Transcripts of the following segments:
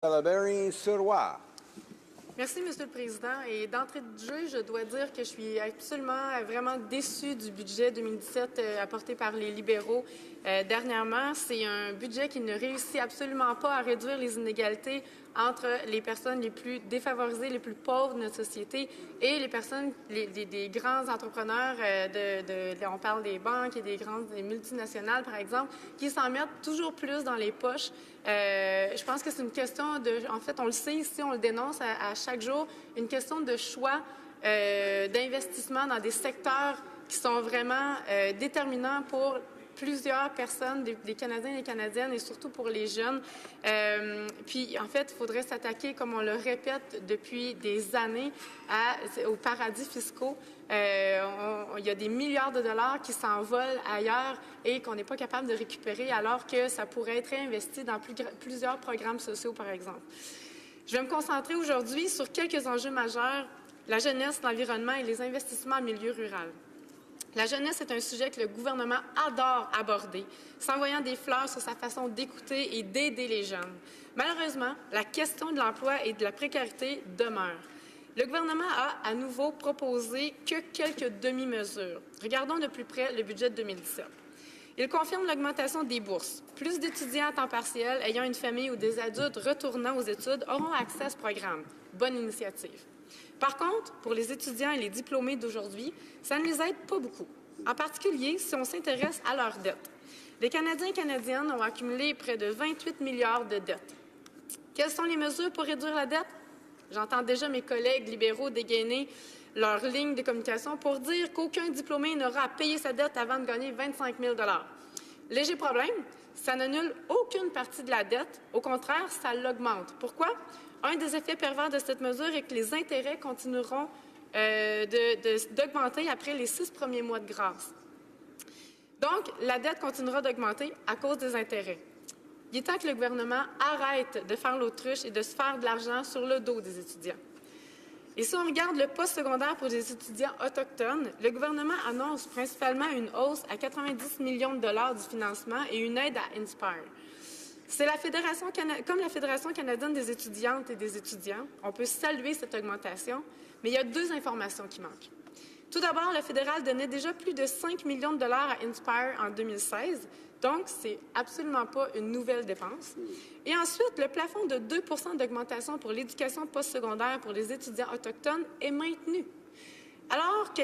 Salaberry-Sirois. Merci, Monsieur le Président. Et d'entrée de jeu, je dois dire que je suis absolument vraiment déçue du budget 2017 apporté par les libéraux dernièrement. C'est un budget qui ne réussit absolument pas à réduire les inégalités entre les personnes les plus défavorisées, les plus pauvres de notre société et les personnes, des grands entrepreneurs, on parle des banques et des multinationales, par exemple, qui s'en mettent toujours plus dans les poches. Je pense que c'est une question en fait, on le sait ici, on le dénonce à chaque jour, une question de choix d'investissement dans des secteurs qui sont vraiment déterminants pour plusieurs personnes, des Canadiens et des Canadiennes, et surtout pour les jeunes. Puis, en fait, il faudrait s'attaquer, comme on le répète depuis des années, aux paradis fiscaux. Il y a des milliards de dollars qui s'envolent ailleurs et qu'on n'est pas capable de récupérer, alors que ça pourrait être réinvesti dans plusieurs programmes sociaux, par exemple. Je vais me concentrer aujourd'hui sur quelques enjeux majeurs, la jeunesse, l'environnement et les investissements en milieu rural. La jeunesse est un sujet que le gouvernement adore aborder, s'envoyant des fleurs sur sa façon d'écouter et d'aider les jeunes. Malheureusement, la question de l'emploi et de la précarité demeure. Le gouvernement a à nouveau proposé que quelques demi-mesures. Regardons de plus près le budget de 2017. Il confirme l'augmentation des bourses. Plus d'étudiants à temps partiel ayant une famille ou des adultes retournant aux études auront accès à ce programme. Bonne initiative. Par contre, pour les étudiants et les diplômés d'aujourd'hui, ça ne les aide pas beaucoup, en particulier si on s'intéresse à leurs dettes. Les Canadiens et Canadiennes ont accumulé près de 28 milliards de dettes. Quelles sont les mesures pour réduire la dette? J'entends déjà mes collègues libéraux dégainer leur ligne de communication pour dire qu'aucun diplômé n'aura à payer sa dette avant de gagner 25 000 $. Léger problème, ça n'annule aucune partie de la dette. Au contraire, ça l'augmente. Pourquoi? Un des effets pervers de cette mesure est que les intérêts continueront d'augmenter après les 6 premiers mois de grâce. Donc, la dette continuera d'augmenter à cause des intérêts. Il est temps que le gouvernement arrête de faire l'autruche et de se faire de l'argent sur le dos des étudiants. Et si on regarde le postsecondaire pour les étudiants autochtones, le gouvernement annonce principalement une hausse à 90 millions de dollars du financement et une aide à Inspire. C'est comme la Fédération canadienne des étudiantes et des étudiants, on peut saluer cette augmentation, mais il y a deux informations qui manquent. Tout d'abord, le fédéral donnait déjà plus de 5 millions de dollars à Inspire en 2016, donc c'est absolument pas une nouvelle dépense. Et ensuite, le plafond de 2 % d'augmentation pour l'éducation postsecondaire pour les étudiants autochtones est maintenu. Alors que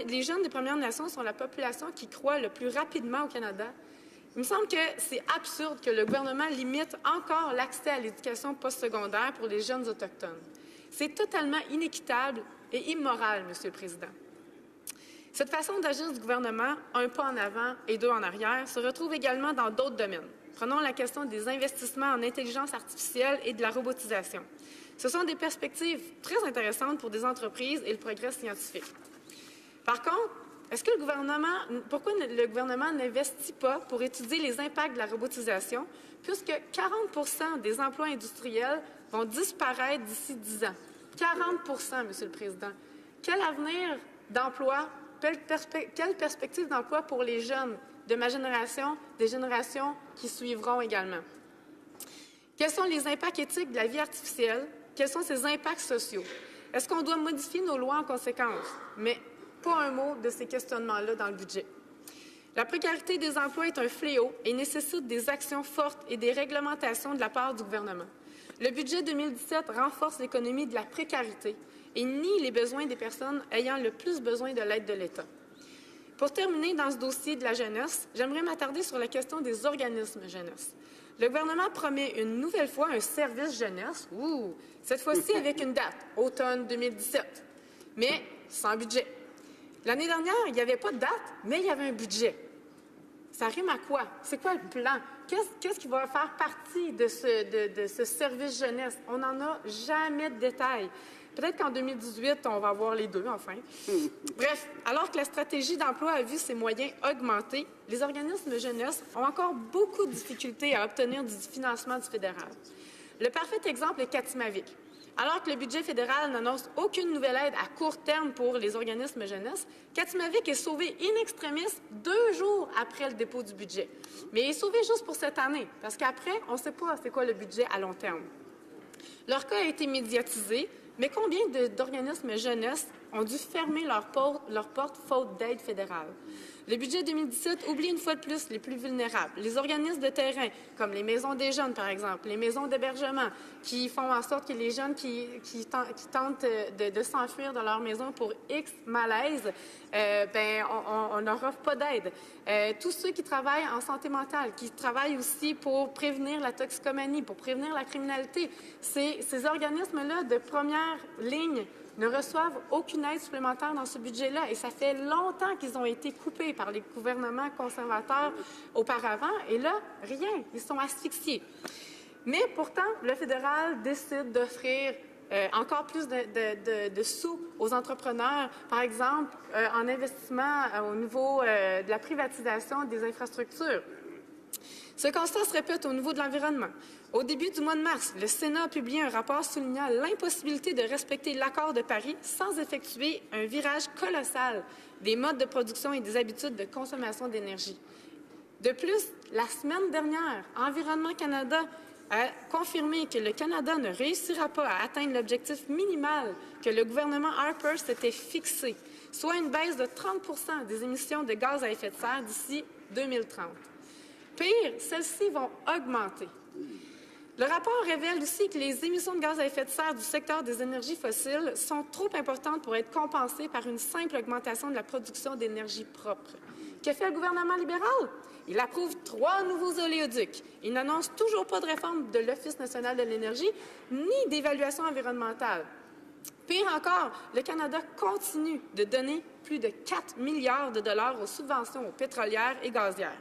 les jeunes des Premières Nations sont la population qui croît le plus rapidement au Canada, il me semble que c'est absurde que le gouvernement limite encore l'accès à l'éducation postsecondaire pour les jeunes autochtones. C'est totalement inéquitable et immoral, Monsieur le Président. Cette façon d'agir du gouvernement, un pas en avant et deux en arrière, se retrouve également dans d'autres domaines. Prenons la question des investissements en intelligence artificielle et de la robotisation. Ce sont des perspectives très intéressantes pour des entreprises et le progrès scientifique. Par contre, pourquoi le gouvernement n'investit pas pour étudier les impacts de la robotisation, puisque 40 % des emplois industriels vont disparaître d'ici 10 ans? 40 %, Monsieur le Président. Quel avenir d'emploi, quelle perspective d'emploi pour les jeunes de ma génération, des générations qui suivront également? Quels sont les impacts éthiques de la vie artificielle? Quels sont ses impacts sociaux? Est-ce qu'on doit modifier nos lois en conséquence? Mais pas un mot de ces questionnements-là dans le budget. La précarité des emplois est un fléau et nécessite des actions fortes et des réglementations de la part du gouvernement. Le budget 2017 renforce l'économie de la précarité et nie les besoins des personnes ayant le plus besoin de l'aide de l'État. Pour terminer dans ce dossier de la jeunesse, j'aimerais m'attarder sur la question des organismes jeunesse. Le gouvernement promet une nouvelle fois un service jeunesse, cette fois-ci avec une date, automne 2017, mais sans budget. L'année dernière, il n'y avait pas de date, mais il y avait un budget. Ça rime à quoi? C'est quoi le plan? Qu'est-ce qui va faire partie de ce service jeunesse? On n'en a jamais de détails. Peut-être qu'en 2018, on va avoir les deux, enfin. Bref, alors que la stratégie d'emploi a vu ses moyens augmenter, les organismes jeunesse ont encore beaucoup de difficultés à obtenir du financement du fédéral. Le parfait exemple est Katimavik. Alors que le budget fédéral n'annonce aucune nouvelle aide à court terme pour les organismes jeunesse, Katimavik est sauvé in extremis 2 jours après le dépôt du budget. Mais il est sauvé juste pour cette année, parce qu'après, on ne sait pas c'est quoi le budget à long terme. Leur cas a été médiatisé, mais combien d'organismes jeunesse ont dû fermer leurs portes faute d'aide fédérale? Le budget 2017 oublie une fois de plus les plus vulnérables. Les organismes de terrain, comme les maisons des jeunes, par exemple, les maisons d'hébergement, qui font en sorte que les jeunes qui tentent de s'enfuir de leur maison pour X malaise, on leur offre pas d'aide. Tous ceux qui travaillent en santé mentale, qui travaillent aussi pour prévenir la toxicomanie, pour prévenir la criminalité, ces organismes-là de première ligne ne reçoivent aucune aide supplémentaire dans ce budget-là. Et ça fait longtemps qu'ils ont été coupés par les gouvernements conservateurs auparavant. Et là, rien. Ils sont asphyxiés. Mais pourtant, le fédéral décide d'offrir encore plus de sous aux entrepreneurs, par exemple, en investissement au niveau de la privatisation des infrastructures. Ce constat se répète au niveau de l'environnement. Au début du mois de mars, le Sénat a publié un rapport soulignant l'impossibilité de respecter l'accord de Paris sans effectuer un virage colossal des modes de production et des habitudes de consommation d'énergie. De plus, la semaine dernière, Environnement Canada a confirmé que le Canada ne réussira pas à atteindre l'objectif minimal que le gouvernement Harper s'était fixé, soit une baisse de 30 % des émissions de gaz à effet de serre d'ici 2030. Pire, celles-ci vont augmenter. Le rapport révèle aussi que les émissions de gaz à effet de serre du secteur des énergies fossiles sont trop importantes pour être compensées par une simple augmentation de la production d'énergie propre. Que fait le gouvernement libéral? Il approuve 3 nouveaux oléoducs. Il n'annonce toujours pas de réforme de l'Office national de l'énergie ni d'évaluation environnementale. Pire encore, le Canada continue de donner plus de 4 milliards de dollars aux subventions aux pétrolières et gazières.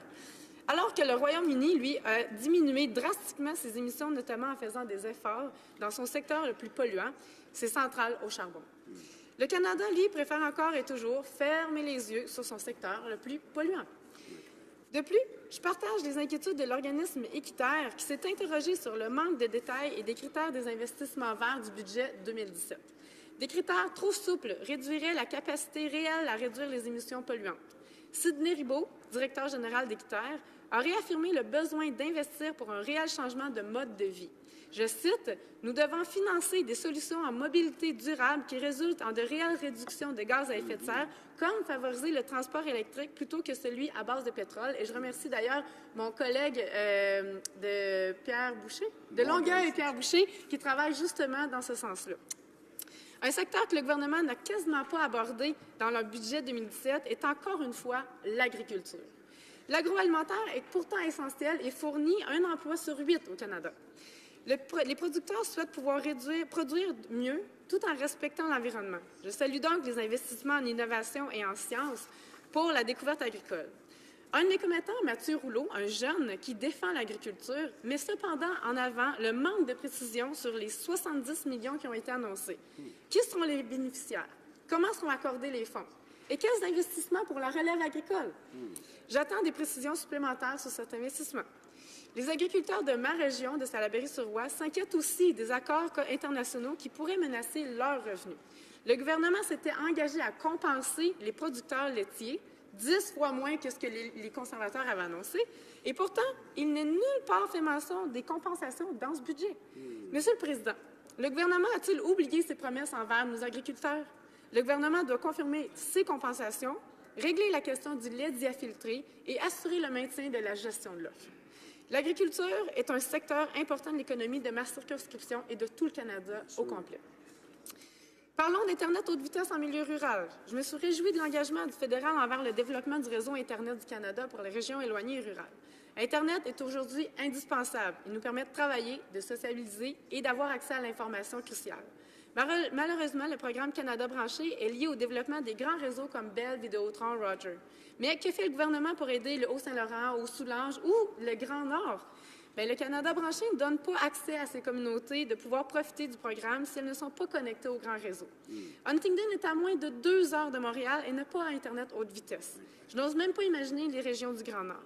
Alors que le Royaume-Uni, lui, a diminué drastiquement ses émissions, notamment en faisant des efforts dans son secteur le plus polluant, ses centrales au charbon. Le Canada, lui, préfère encore et toujours fermer les yeux sur son secteur le plus polluant. De plus, je partage les inquiétudes de l'organisme Équiterre qui s'est interrogé sur le manque de détails et des critères des investissements verts du budget 2017. Des critères trop souples réduiraient la capacité réelle à réduire les émissions polluantes. Sidney Ribault, directeur général d'Équiterre, a réaffirmé le besoin d'investir pour un réel changement de mode de vie. Je cite, « Nous devons financer des solutions en mobilité durable qui résultent en de réelles réductions de gaz à effet de serre, comme favoriser le transport électrique plutôt que celui à base de pétrole. » Et je remercie d'ailleurs mon collègue de Pierre Boucher, de Longueuil et Pierre Boucher, qui travaille justement dans ce sens-là. Un secteur que le gouvernement n'a quasiment pas abordé dans le budget 2017 est encore une fois l'agriculture. L'agroalimentaire est pourtant essentiel et fournit un emploi sur 8 au Canada. Les producteurs souhaitent pouvoir produire mieux tout en respectant l'environnement. Je salue donc les investissements en innovation et en sciences pour la découverte agricole. Un de mes commettants, Mathieu Rouleau, un jeune qui défend l'agriculture, met cependant en avant le manque de précision sur les 70 millions qui ont été annoncés. Qui seront les bénéficiaires? Comment seront accordés les fonds? Et quels investissements pour la relève agricole? J'attends des précisions supplémentaires sur cet investissement. Les agriculteurs de ma région, de Salaberry-sur-Ouest, s'inquiètent aussi des accords internationaux qui pourraient menacer leurs revenus. Le gouvernement s'était engagé à compenser les producteurs laitiers 10 fois moins que ce que les conservateurs avaient annoncé. Et pourtant, il n'est nulle part fait mention des compensations dans ce budget. Monsieur le Président, le gouvernement a-t-il oublié ses promesses envers nos agriculteurs? Le gouvernement doit confirmer ses compensations, régler la question du lait diafiltré et assurer le maintien de la gestion de l'offre. L'agriculture est un secteur important de l'économie de ma circonscription et de tout le Canada au complet. Parlons d'Internet haute vitesse en milieu rural. Je me suis réjouie de l'engagement du fédéral envers le développement du réseau Internet du Canada pour les régions éloignées et rurales. Internet est aujourd'hui indispensable. Il nous permet de travailler, de socialiser et d'avoir accès à l'information cruciale. Malheureusement, le programme Canada branché est lié au développement des grands réseaux comme Bell, Vidéotron, Rogers. Mais que fait le gouvernement pour aider le Haut-Saint-Laurent, Haut-Soulanges ou le Grand Nord? Bien, le Canada branché ne donne pas accès à ces communautés de pouvoir profiter du programme si elles ne sont pas connectées au grand réseau. Huntingdon est à moins de 2 heures de Montréal et n'a pas Internet haute vitesse. Je n'ose même pas imaginer les régions du Grand Nord.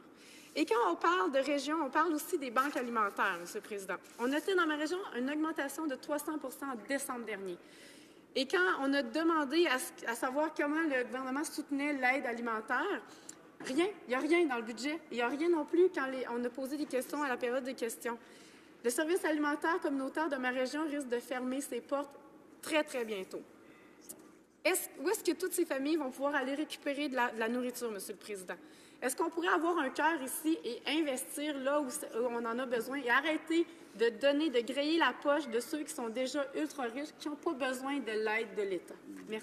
Et quand on parle de régions, on parle aussi des banques alimentaires, M. le Président. On notait dans ma région une augmentation de 300 % en décembre dernier. Et quand on a demandé à savoir comment le gouvernement soutenait l'aide alimentaire, rien, il n'y a rien dans le budget. Il n'y a rien non plus quand on a posé des questions à la période des questions. Le service alimentaire communautaire de ma région risque de fermer ses portes très, très bientôt. Où est-ce que toutes ces familles vont pouvoir aller récupérer de la nourriture, Monsieur le Président? Est-ce qu'on pourrait avoir un cœur ici et investir là où on en a besoin et arrêter de donner, de griller la poche de ceux qui sont déjà ultra riches, qui n'ont pas besoin de l'aide de l'État? Merci.